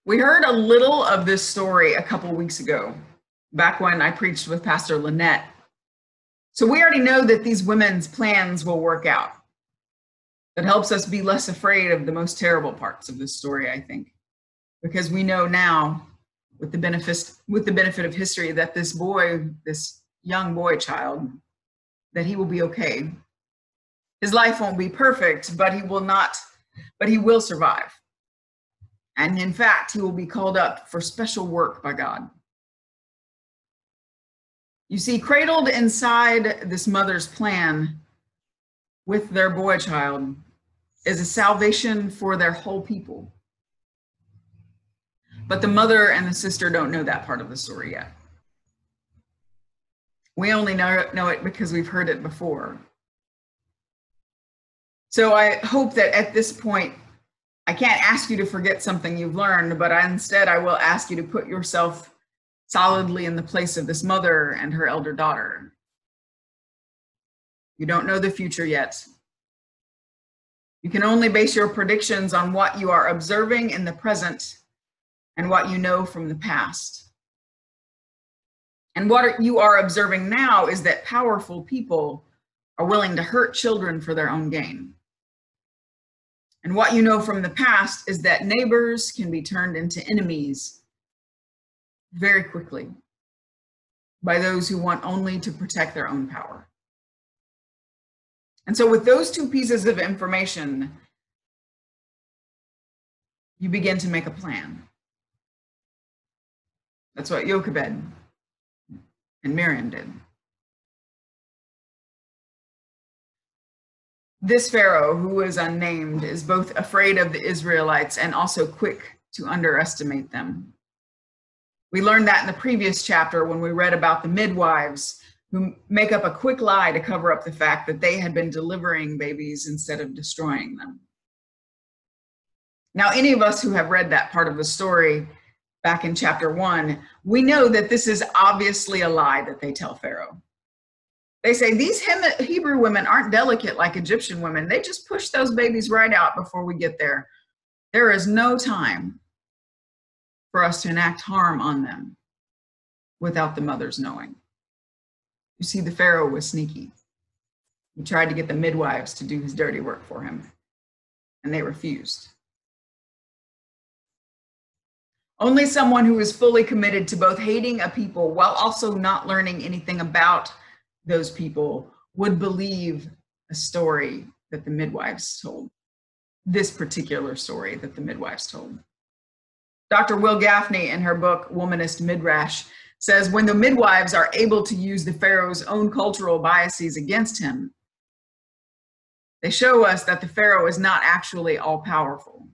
We heard a little of this story a couple weeks ago, back when I preached with Pastor Lynette. So we already know that these women's plans will work out. That helps us be less afraid of the most terrible parts of this story, I think, because we know now, with the benefit of history, that this young boy child, that he will be okay. His life won't be perfect, but he will survive. And in fact, he will be called up for special work by God. You see, cradled inside this mother's plan with their boy child is a salvation for their whole people. But the mother and the sister don't know that part of the story yet. We only know it because we've heard it before. So I hope that at this point, I can't ask you to forget something you've learned, but instead I will ask you to put yourself solidly in the place of this mother and her elder daughter. You don't know the future yet. You can only base your predictions on what you are observing in the present and what you know from the past. And what you are observing now is that powerful people are willing to hurt children for their own gain. And what you know from the past is that neighbors can be turned into enemies very quickly by those who want only to protect their own power. And so with those two pieces of information, you begin to make a plan. That's what Jochebed and Miriam did. This Pharaoh, who is unnamed, is both afraid of the Israelites and also quick to underestimate them. We learned that in the previous chapter when we read about the midwives who make up a quick lie to cover up the fact that they had been delivering babies instead of destroying them. Now, any of us who have read that part of the story back in chapter 1, we know that this is obviously a lie that they tell Pharaoh. They say, these Hebrew women aren't delicate like Egyptian women. They just push those babies right out before we get there. There is no time for us to enact harm on them without the mothers knowing. You see, the Pharaoh was sneaky. He tried to get the midwives to do his dirty work for him, and they refused. Only someone who is fully committed to both hating a people while also not learning anything about those people would believe a story that the midwives told, this particular story that the midwives told. Dr. Will Gafney, in her book, Womanist, Midrash, says when the midwives are able to use the Pharaoh's own cultural biases against him, they show us that the Pharaoh is not actually all-powerful.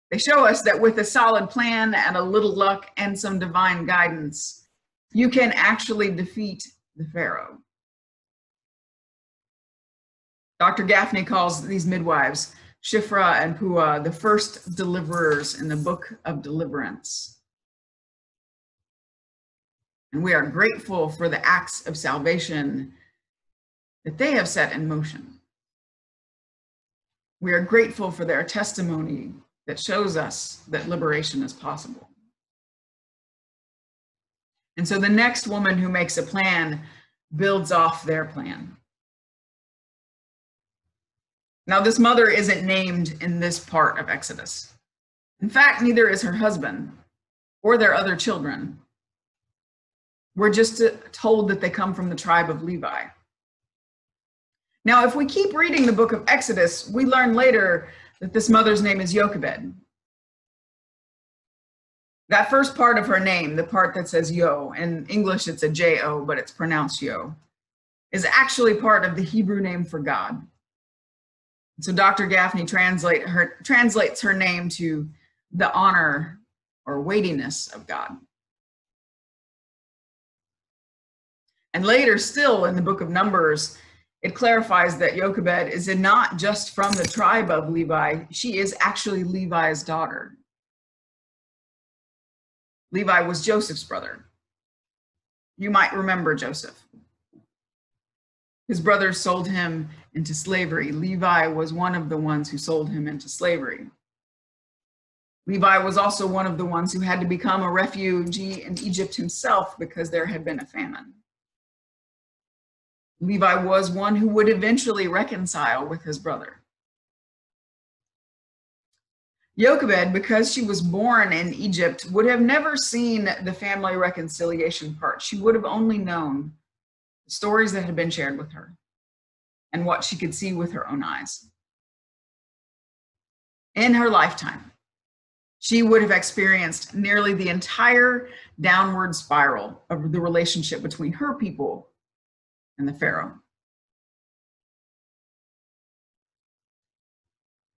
They show us that with a solid plan and a little luck and some divine guidance, you can actually defeat the Pharaoh. Dr. Gafney calls these midwives, Shifra and Puah, the first deliverers in the book of deliverance. And we are grateful for the acts of salvation that they have set in motion. We are grateful for their testimony that shows us that liberation is possible. And so the next woman who makes a plan builds off their plan. Now, this mother isn't named in this part of Exodus. In fact, neither is her husband or their other children. We're just told that they come from the tribe of Levi. Now, if we keep reading the book of Exodus, we learn later that this mother's name is Jochebed. That first part of her name, the part that says Yo, in English it's a J-O, but it's pronounced Yo, is actually part of the Hebrew name for God. So Dr. Gafney translates her name to the honor or weightiness of God. And later still in the book of Numbers, it clarifies that Jochebed is not just from the tribe of Levi, she is actually Levi's daughter. Levi was Joseph's brother. You might remember Joseph. His brothers sold him into slavery. Levi was one of the ones who sold him into slavery. Levi was also one of the ones who had to become a refugee in Egypt himself because there had been a famine. Levi was one who would eventually reconcile with his brother. Jochebed, because she was born in Egypt, would have never seen the family reconciliation part. She would have only known the stories that had been shared with her and what she could see with her own eyes. In her lifetime, she would have experienced nearly the entire downward spiral of the relationship between her people and the Pharaoh.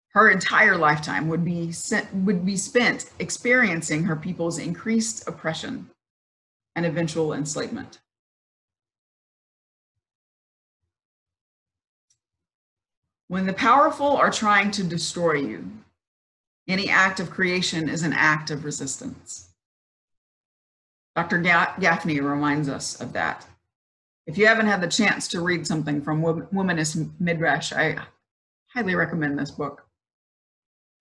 Her entire lifetime would be spent experiencing her people's increased oppression and eventual enslavement. When the powerful are trying to destroy you, any act of creation is an act of resistance. Dr. Gafney reminds us of that. If you haven't had the chance to read something from Womanist Midrash, I highly recommend this book.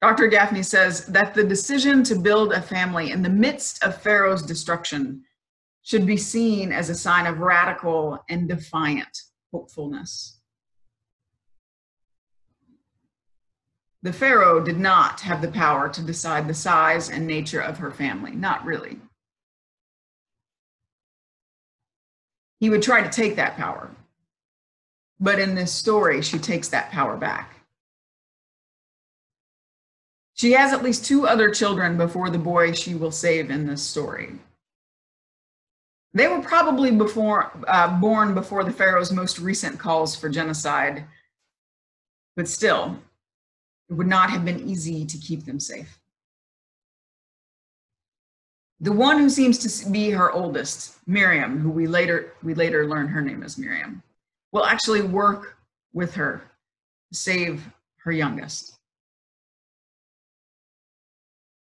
Dr. Gafney says that the decision to build a family in the midst of Pharaoh's destruction should be seen as a sign of radical and defiant hopefulness. The Pharaoh did not have the power to decide the size and nature of her family, not really. He would try to take that power, but in this story, she takes that power back. She has at least 2 other children before the boy she will save in this story. They were probably born before the Pharaoh's most recent calls for genocide, but still, it would not have been easy to keep them safe. The one who seems to be her oldest, Miriam, who we later learn her name is Miriam, will actually work with her to save her youngest.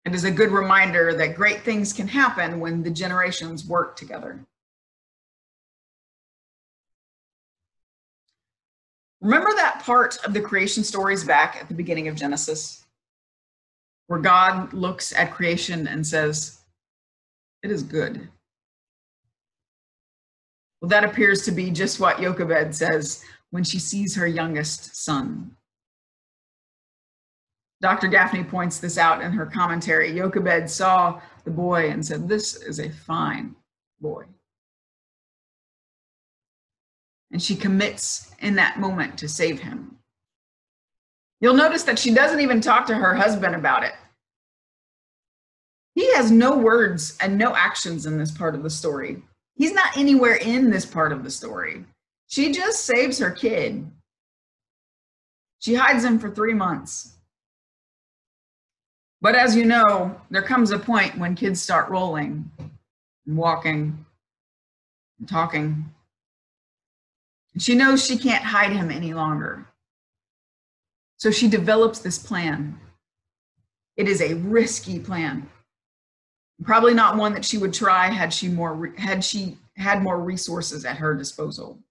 It is a good reminder that great things can happen when the generations work together. Remember that part of the creation stories back at the beginning of Genesis, where God looks at creation and says, "It is good." Well, that appears to be just what Jochebed says when she sees her youngest son. Dr. Gafney points this out in her commentary. Jochebed saw the boy and said, "This is a fine boy." And she commits in that moment to save him. You'll notice that she doesn't even talk to her husband about it. He has no words and no actions in this part of the story. He's not anywhere in this part of the story. She just saves her kid. She hides him for 3 months. But as you know, there comes a point when kids start rolling and walking and talking. And she knows she can't hide him any longer. So she develops this plan. It is a risky plan. Probably not one that she would try had she had more resources at her disposal.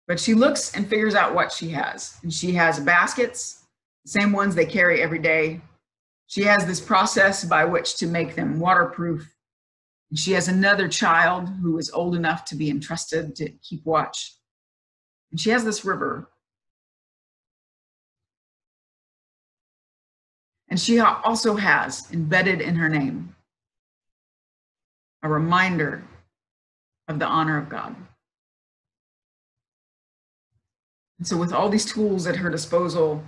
But she looks and figures out what she has. And she has baskets, the same ones they carry every day. She has this process by which to make them waterproof. And she has another child who is old enough to be entrusted to keep watch. And she has this river. And she also has embedded in her name a reminder of the honor of God. And so with all these tools at her disposal,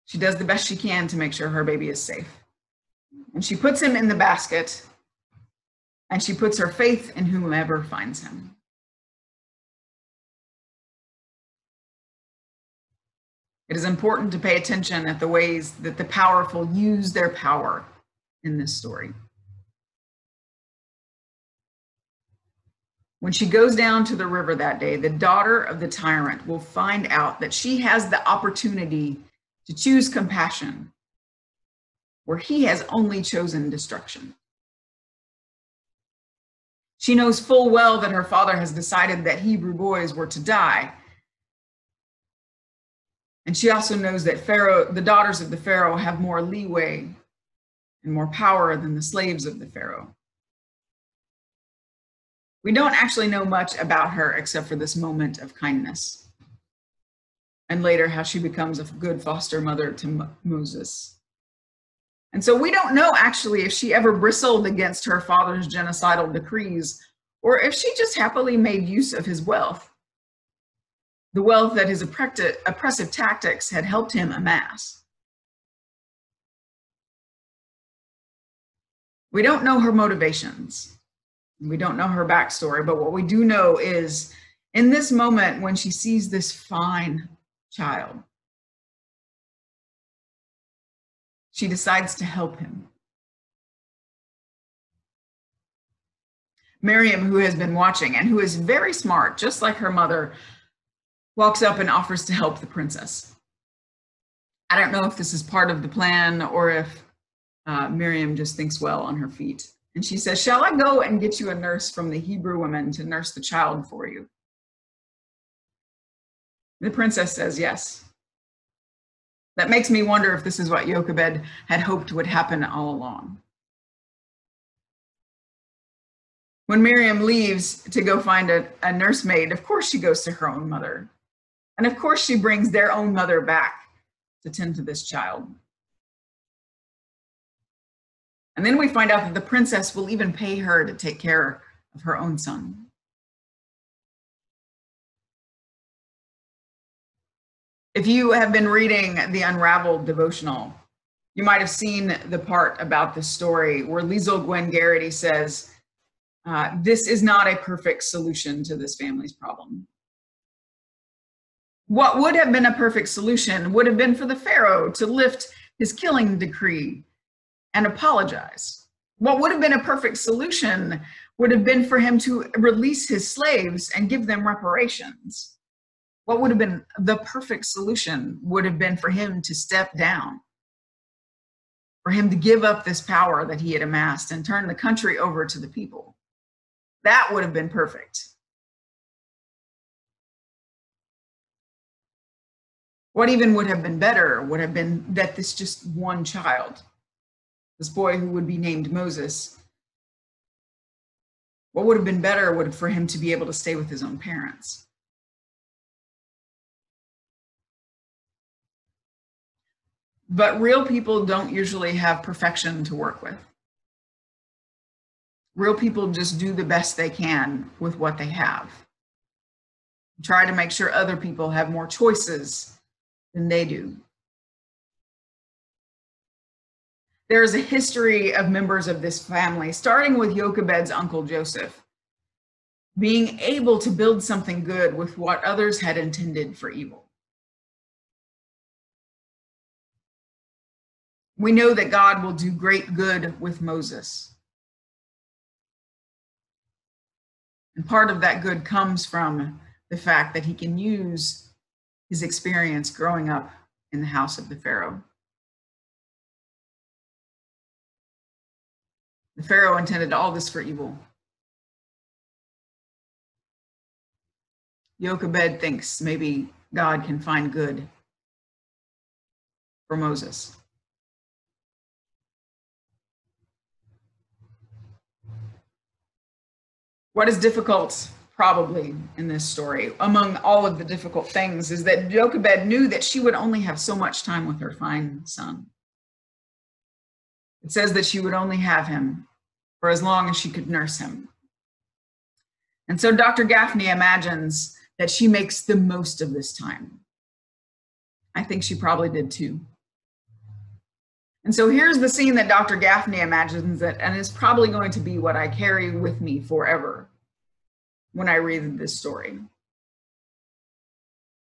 she does the best she can to make sure her baby is safe. And she puts him in the basket, and she puts her faith in whomever finds him. It is important to pay attention at the ways that the powerful use their power in this story. When she goes down to the river that day, the daughter of the tyrant will find out that she has the opportunity to choose compassion, where he has only chosen destruction. She knows full well that her father has decided that Hebrew boys were to die. And she also knows that the daughters of the Pharaoh have more leeway and more power than the slaves of the Pharaoh. We don't actually know much about her except for this moment of kindness. And later how she becomes a good foster mother to Moses. And so we don't know actually if she ever bristled against her father's genocidal decrees, or if she just happily made use of his wealth, the wealth that his oppressive tactics had helped him amass. We don't know her motivations. We don't know her backstory, but what we do know is in this moment when she sees this fine child, she decides to help him. Miriam, who has been watching and who is very smart, just like her mother, walks up and offers to help the princess. I don't know if this is part of the plan or if Miriam just thinks well on her feet. And she says, "Shall I go and get you a nurse from the Hebrew women to nurse the child for you?" The princess says yes. That makes me wonder if this is what Jochebed had hoped would happen all along. When Miriam leaves to go find a nursemaid, of course she goes to her own mother. And of course she brings their own mother back to tend to this child. And then we find out that the princess will even pay her to take care of her own son. If you have been reading the Unraveled devotional, you might have seen the part about this story where Lisle Gwynn Garrity says, this is not a perfect solution to this family's problem. What would have been a perfect solution would have been for the Pharaoh to lift his killing decree and apologize. What would have been a perfect solution would have been for him to release his slaves and give them reparations. What would have been the perfect solution would have been for him to step down, for him to give up this power that he had amassed and turn the country over to the people. That would have been perfect. What even would have been better would have been that this just one child, this boy who would be named Moses, what would have been better would have for him to be able to stay with his own parents. But real people don't usually have perfection to work with. Real people just do the best they can with what they have. Try to make sure other people have more choices than they do. There is a history of members of this family, starting with Jochebed's uncle Joseph, being able to build something good with what others had intended for evil. We know that God will do great good with Moses. And part of that good comes from the fact that he can use his experience growing up in the house of the Pharaoh. The Pharaoh intended all this for evil. Jochebed thinks maybe God can find good for Moses. What is difficult, probably, in this story, among all of the difficult things, is that Jochebed knew that she would only have so much time with her fine son. It says that she would only have him for as long as she could nurse him. And so Dr. Gafney imagines that she makes the most of this time. I think she probably did too. And so here's the scene that Dr. Gafney imagines it, and is probably going to be what I carry with me forever when I read this story.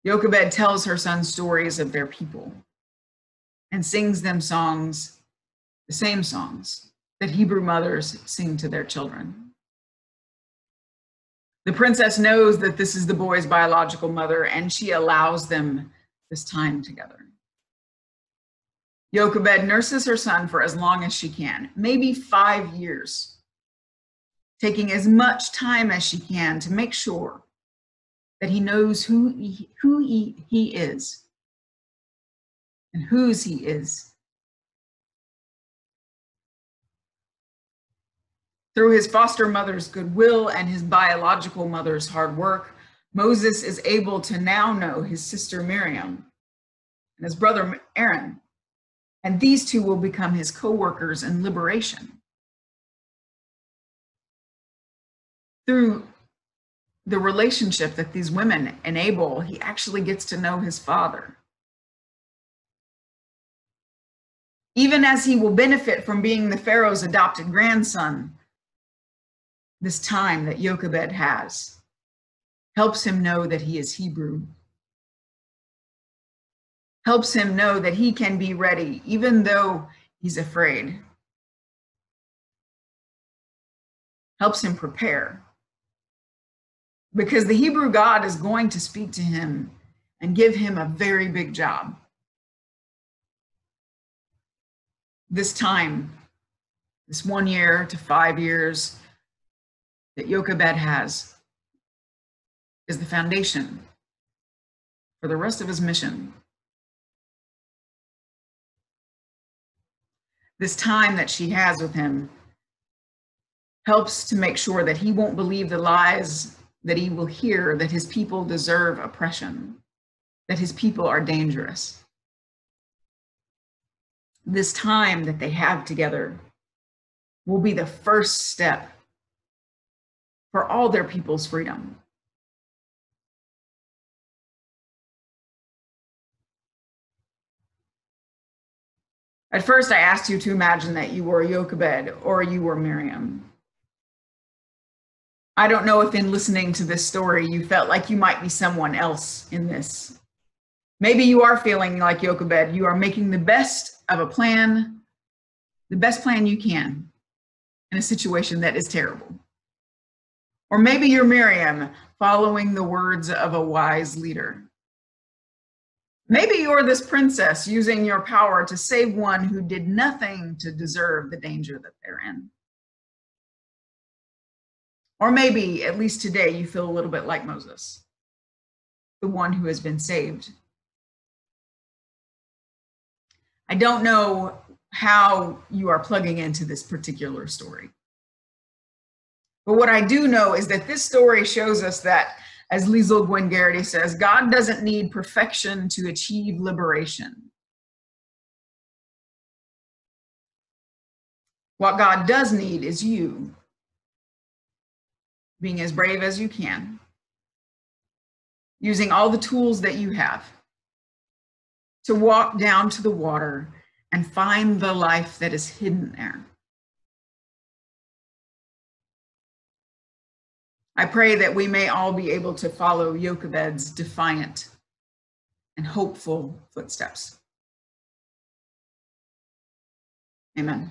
Jochebed tells her son stories of their people and sings them songs, the same songs that Hebrew mothers sing to their children. The princess knows that this is the boy's biological mother, and she allows them this time together. Jochebed nurses her son for as long as she can, maybe 5 years, taking as much time as she can to make sure that he knows who he is and whose he is. Through his foster mother's goodwill and his biological mother's hard work, Moses is able to now know his sister Miriam and his brother Aaron, and these two will become his co-workers in liberation. Through the relationship that these women enable, he actually gets to know his father. Even as he will benefit from being the Pharaoh's adopted grandson, this time that Jochebed has helps him know that he is Hebrew, helps him know that he can be ready even though he's afraid, helps him prepare. Because the Hebrew God is going to speak to him and give him a very big job. This time, this 1 year to 5 years that Jochebed has is the foundation for the rest of his mission. This time that she has with him helps to make sure that he won't believe the lies that he will hear, that his people deserve oppression, that his people are dangerous. This time that they have together will be the first step for all their people's freedom. At first, I asked you to imagine that you were Jochebed or you were Miriam. I don't know if in listening to this story, you felt like you might be someone else in this. Maybe you are feeling like Jochebed. You are making the best of a plan, the best plan you can in a situation that is terrible. Or maybe you're Miriam, following the words of a wise leader. Maybe you're this princess using your power to save one who did nothing to deserve the danger that they're in. Or maybe, at least today, you feel a little bit like Moses, the one who has been saved. I don't know how you are plugging into this particular story. But what I do know is that this story shows us that, as Lisle Gwynn Garrity says, God doesn't need perfection to achieve liberation. What God does need is you being as brave as you can, using all the tools that you have to walk down to the water and find the life that is hidden there. I pray that we may all be able to follow Jochebed's defiant and hopeful footsteps. Amen.